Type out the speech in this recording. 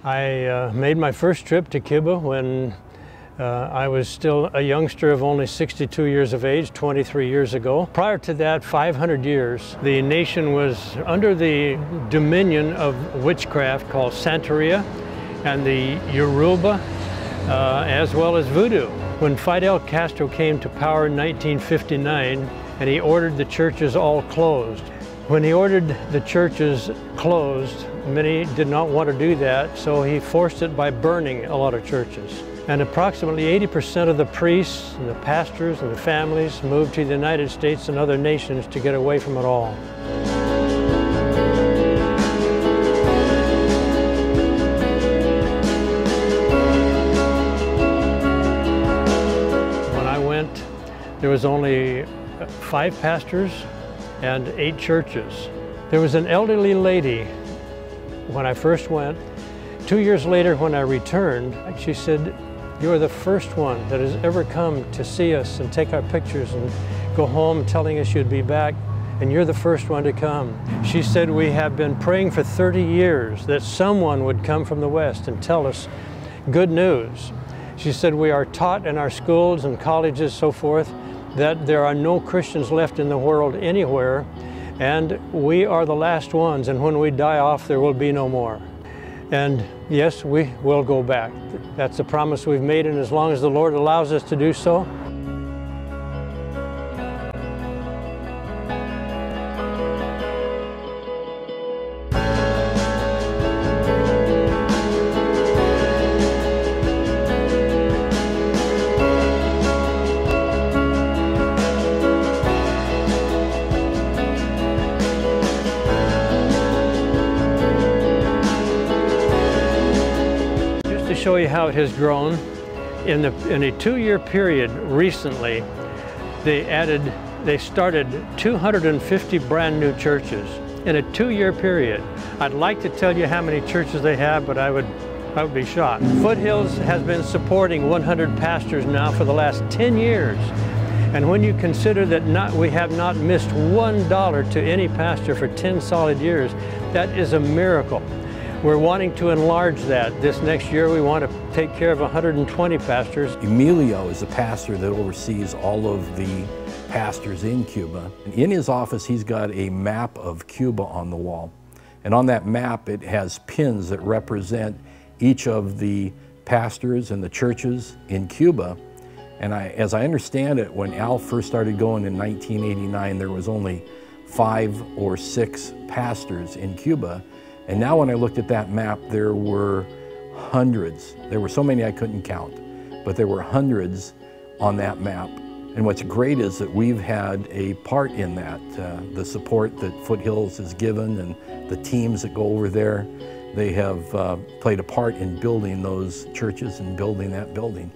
I made my first trip to Cuba when I was still a youngster of only 62 years of age, 23 years ago. Prior to that, 500 years, the nation was under the dominion of witchcraft called Santeria and the Yoruba, as well as voodoo. When Fidel Castro came to power in 1959, and he ordered the churches all closed. When he ordered the churches closed, many did not want to do that, so he forced it by burning a lot of churches. And approximately 80% of the priests and the pastors and the families moved to the United States and other nations to get away from it all. When I went, there was only 5 pastors and 8 churches. There was an elderly lady when I first went. 2 years later, when I returned, she said, "You're the first one that has ever come to see us and take our pictures and go home telling us you'd be back, and you're the first one to come." She said, "We have been praying for 30 years that someone would come from the West and tell us good news." She said, "We are taught in our schools and colleges, so forth, that there are no Christians left in the world anywhere, and we are the last ones, and when we die off, there will be no more. And yes, we will go back. That's a promise we've made, and as long as the Lord allows us to do so." To show you how it has grown, in a 2-year period recently, they started 250 brand new churches in a 2-year period. I'd like to tell you how many churches they have, but I would be shocked. Foothills has been supporting 100 pastors now for the last 10 years. And when you consider that we have not missed $1 to any pastor for 10 solid years, that is a miracle. We're wanting to enlarge that. This next year we want to take care of 120 pastors. Emilio is a pastor that oversees all of the pastors in Cuba. In his office he's got a map of Cuba on the wall. And on that map it has pins that represent each of the pastors and the churches in Cuba. And as I understand it, when Al first started going in 1989, there was only 5 or 6 pastors in Cuba. And now when I looked at that map, there were hundreds. There were so many I couldn't count, but there were hundreds on that map. And what's great is that we've had a part in that. The support that Foothills has given and the teams that go over there, they have played a part in building those churches and building that building.